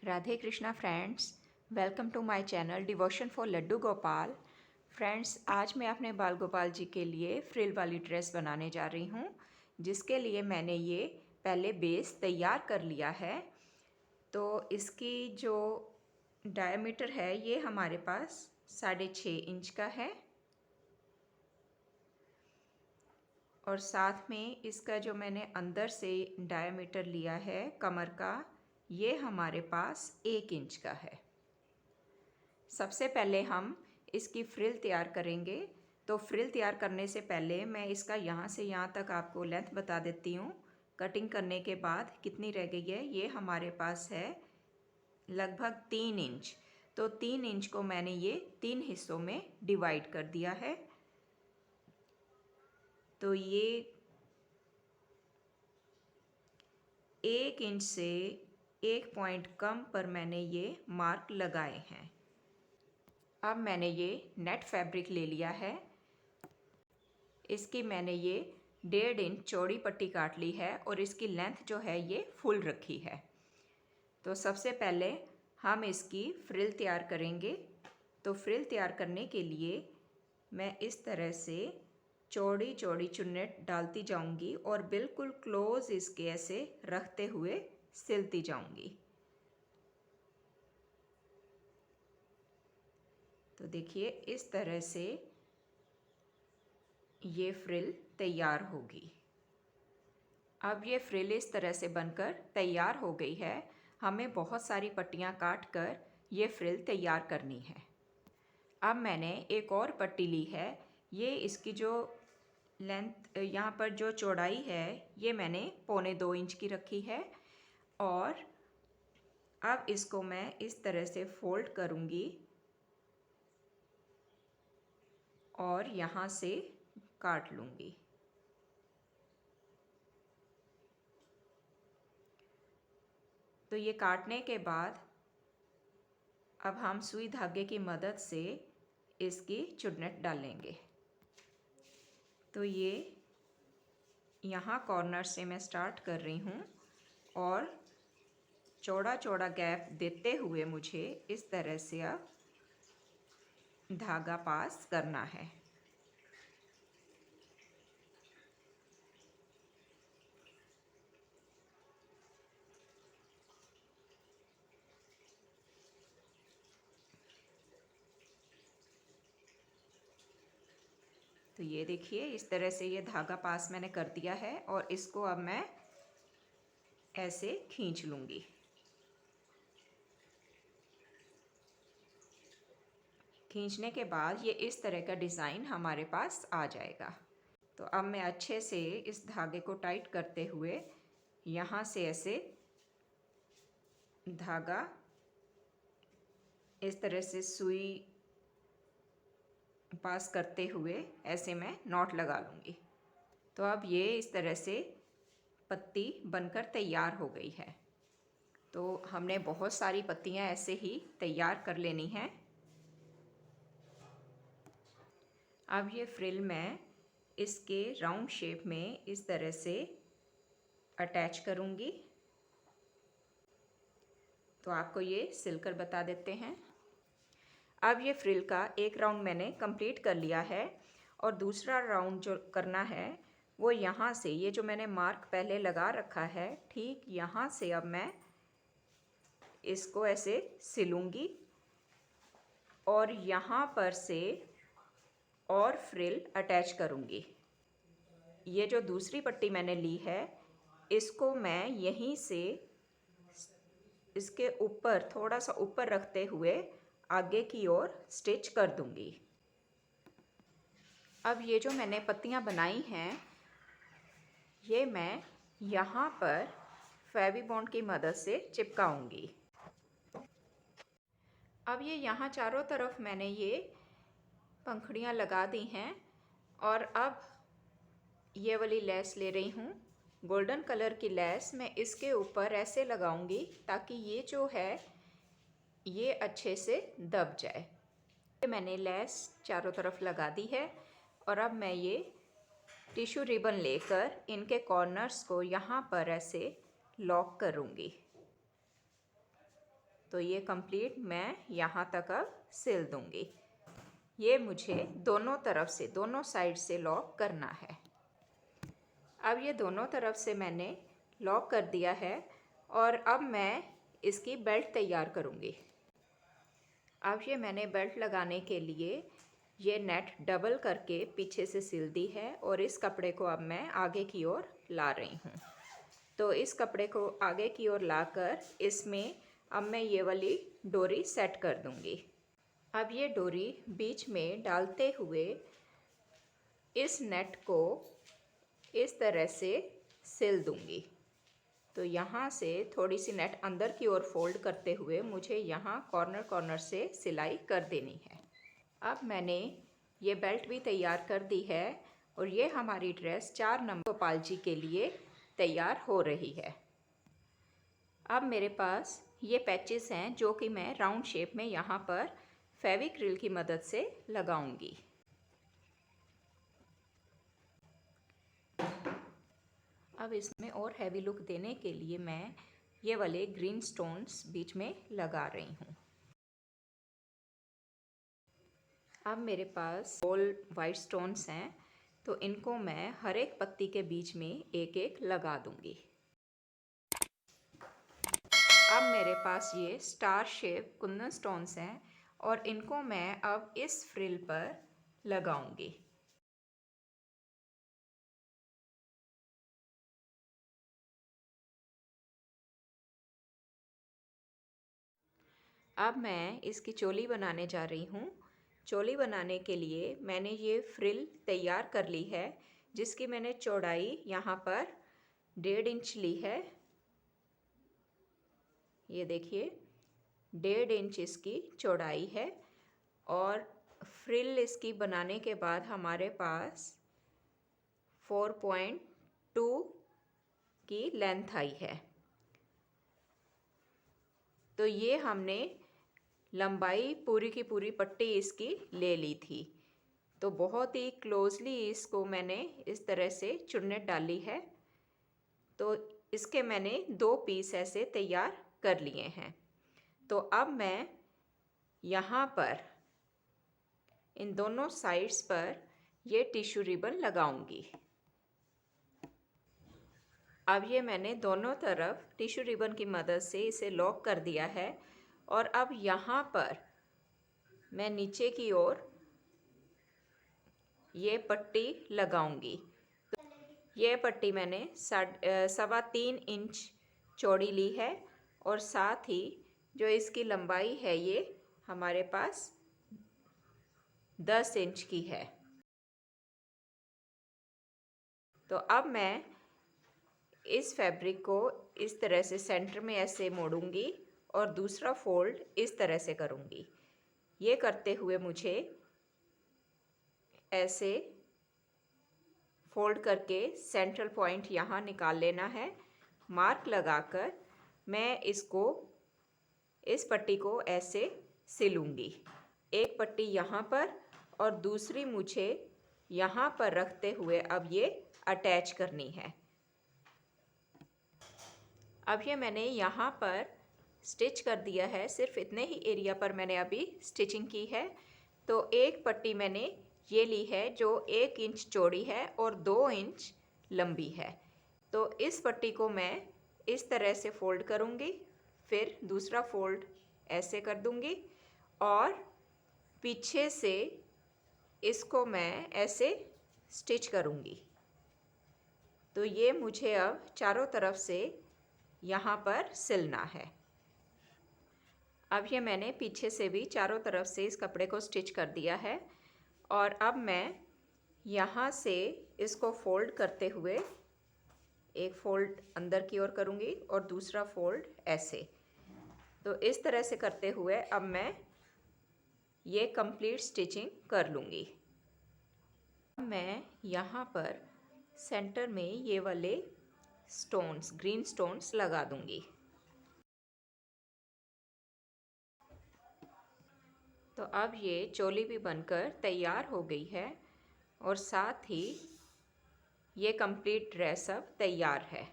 Radhe Krishna friends, welcome to my channel devotion for Laddu Gopal. Friends, आज मैं अपने बाल गोपाल जी के लिए फ्रिल वाली ड्रेस बनाने जा रही हूँ, जिसके लिए मैंने ये पहले बेस तैयार कर लिया है। तो इसकी जो डायमीटर है ये हमारे पास 6.5 इंच का है और साथ में इसका जो मैंने अंदर से डायमीटर लिया है कमर का, ये हमारे पास 1 इंच का है। सबसे पहले हम इसकी फ्रिल तैयार करेंगे। तो फ्रिल तैयार करने से पहले मैं इसका यहाँ से यहाँ तक आपको लेंथ बता देती हूँ। कटिंग करने के बाद कितनी रह गई है, ये हमारे पास है लगभग 3 इंच। तो 3 इंच को मैंने ये 3 हिस्सों में डिवाइड कर दिया है। तो ये 1 इंच से 1 पॉइंट कम पर मैंने ये मार्क लगाए हैं। अब मैंने ये नेट फैब्रिक ले लिया है। इसकी मैंने ये 1.5 इंच चौड़ी पट्टी काट ली है और इसकी लेंथ जो है ये फुल रखी है। तो सबसे पहले हम इसकी फ्रिल तैयार करेंगे। तो फ्रिल तैयार करने के लिए मैं इस तरह से चौड़ी चौड़ी चुन्नेट डालती जाऊंगी और बिल्कुल क्लोज इसके ऐसे रखते हुए सिलती जाऊंगी। तो देखिए इस तरह से ये फ्रिल तैयार होगी। अब ये फ्रिल इस तरह से बनकर तैयार हो गई है। हमें बहुत सारी पट्टियाँ काट कर ये फ्रिल तैयार करनी है। अब मैंने एक और पट्टी ली है। ये इसकी जो लेंथ यहाँ पर जो चौड़ाई है ये मैंने 1.25 इंच की रखी है और अब इसको मैं इस तरह से फोल्ड करूँगी और यहाँ से काट लूँगी। तो ये काटने के बाद अब हम सुई धागे की मदद से इसकी चुन्नट डालेंगे। तो ये यहाँ कॉर्नर से मैं स्टार्ट कर रही हूँ और चौड़ा चौड़ा गैप देते हुए मुझे इस तरह से अब धागा पास करना है। तो ये देखिए इस तरह से ये धागा पास मैंने कर दिया है और इसको अब मैं ऐसे खींच लूँगी। खींचने के बाद ये इस तरह का डिज़ाइन हमारे पास आ जाएगा। तो अब मैं अच्छे से इस धागे को टाइट करते हुए यहाँ से ऐसे धागा इस तरह से सुई पास करते हुए ऐसे मैं नॉट लगा लूँगी। तो अब ये इस तरह से पत्ती बनकर तैयार हो गई है। तो हमने बहुत सारी पत्तियाँ ऐसे ही तैयार कर लेनी हैं। अब ये फ्रिल मैं इसके राउंड शेप में इस तरह से अटैच करूँगी। तो आपको ये सिलकर बता देते हैं। अब ये फ्रिल का एक राउंड मैंने कंप्लीट कर लिया है और दूसरा राउंड जो करना है वो यहाँ से, ये जो मैंने मार्क पहले लगा रखा है ठीक यहाँ से अब मैं इसको ऐसे सिलूँगी और यहाँ पर से और फ्रिल अटैच करूँगी। ये जो दूसरी पट्टी मैंने ली है इसको मैं यहीं से इसके ऊपर थोड़ा सा ऊपर रखते हुए आगे की ओर स्टिच कर दूँगी। अब ये जो मैंने पत्तियाँ बनाई हैं ये मैं यहाँ पर फेविबॉन्ड की मदद से चिपकाऊँगी। अब ये यहाँ चारों तरफ मैंने ये पंखुड़ियाँ लगा दी हैं और अब ये वाली लेस ले रही हूँ। गोल्डन कलर की लेस मैं इसके ऊपर ऐसे लगाऊंगी ताकि ये जो है ये अच्छे से दब जाए। मैंने लेस चारों तरफ लगा दी है और अब मैं ये टिश्यू रिबन लेकर इनके कॉर्नर्स को यहाँ पर ऐसे लॉक करूँगी। तो ये कंप्लीट मैं यहाँ तक अब सिल दूँगी। ये मुझे दोनों तरफ से, दोनों साइड से लॉक करना है। अब ये दोनों तरफ से मैंने लॉक कर दिया है और अब मैं इसकी बेल्ट तैयार करूँगी। अब ये मैंने बेल्ट लगाने के लिए ये नेट डबल करके पीछे से सिल दी है और इस कपड़े को अब मैं आगे की ओर ला रही हूँ। तो इस कपड़े को आगे की ओर लाकर इसमें अब मैं ये वाली डोरी सेट कर दूँगी। अब ये डोरी बीच में डालते हुए इस नेट को इस तरह से सिल दूँगी। तो यहाँ से थोड़ी सी नेट अंदर की ओर फोल्ड करते हुए मुझे यहाँ कॉर्नर कॉर्नर से सिलाई कर देनी है। अब मैंने ये बेल्ट भी तैयार कर दी है और ये हमारी ड्रेस 4 नंबर गोपाल जी के लिए तैयार हो रही है। अब मेरे पास ये पैचेस हैं जो कि मैं राउंड शेप में यहाँ पर फेविक्रिल की मदद से लगाऊंगी। अब इसमें और हैवी लुक देने के लिए मैं ये वाले ग्रीन स्टोन्स बीच में लगा रही हूँ। अब मेरे पास गोल वाइट स्टोन्स हैं तो इनको मैं हर एक पत्ती के बीच में एक एक लगा दूंगी। अब मेरे पास ये स्टार शेप कुंदन स्टोन्स हैं और इनको मैं अब इस फ्रिल पर लगाऊंगी। अब मैं इसकी चोली बनाने जा रही हूँ। चोली बनाने के लिए मैंने ये फ्रिल तैयार कर ली है जिसकी मैंने चौड़ाई यहाँ पर 1.5 इंच ली है। ये देखिए 1.5 इंच इसकी चौड़ाई है और फ्रिल इसकी बनाने के बाद हमारे पास 4.2 की लेंथ आई है। तो ये हमने लंबाई पूरी की पूरी पट्टी इसकी ले ली थी। तो बहुत ही क्लोजली इसको मैंने इस तरह से चुन्नट डाली है। तो इसके मैंने 2 पीस ऐसे तैयार कर लिए हैं। तो अब मैं यहाँ पर इन दोनों साइड्स पर ये टिश्यू रिबन लगाऊंगी। अब ये मैंने दोनों तरफ टिश्यू रिबन की मदद से इसे लॉक कर दिया है और अब यहाँ पर मैं नीचे की ओर ये पट्टी लगाऊंगी। तो ये पट्टी मैंने 3.25 इंच चौड़ी ली है और साथ ही जो इसकी लंबाई है ये हमारे पास 10 इंच की है। तो अब मैं इस फैब्रिक को इस तरह से सेंटर में ऐसे मोड़ूंगी और दूसरा फोल्ड इस तरह से करूंगी। ये करते हुए मुझे ऐसे फोल्ड करके सेंट्रल पॉइंट यहाँ निकाल लेना है। मार्क लगाकर मैं इसको, इस पट्टी को ऐसे सिलूंगी। एक पट्टी यहाँ पर और दूसरी मुझे यहाँ पर रखते हुए अब ये अटैच करनी है। अब ये मैंने यहाँ पर स्टिच कर दिया है। सिर्फ इतने ही एरिया पर मैंने अभी स्टिचिंग की है। तो एक पट्टी मैंने ये ली है जो 1 इंच चौड़ी है और 2 इंच लंबी है। तो इस पट्टी को मैं इस तरह से फोल्ड करूँगी, फिर दूसरा फोल्ड ऐसे कर दूँगी और पीछे से इसको मैं ऐसे स्टिच करूँगी। तो ये मुझे अब चारों तरफ से यहाँ पर सिलना है। अब ये मैंने पीछे से भी चारों तरफ से इस कपड़े को स्टिच कर दिया है और अब मैं यहाँ से इसको फोल्ड करते हुए एक फोल्ड अंदर की ओर करूँगी और दूसरा फोल्ड ऐसे। तो इस तरह से करते हुए अब मैं ये कंप्लीट स्टिचिंग कर लूँगी। मैं यहाँ पर सेंटर में ये वाले स्टोन्स, ग्रीन स्टोन्स लगा दूँगी। तो अब ये चोली भी बनकर तैयार हो गई है और साथ ही ये कंप्लीट ड्रेस अब तैयार है।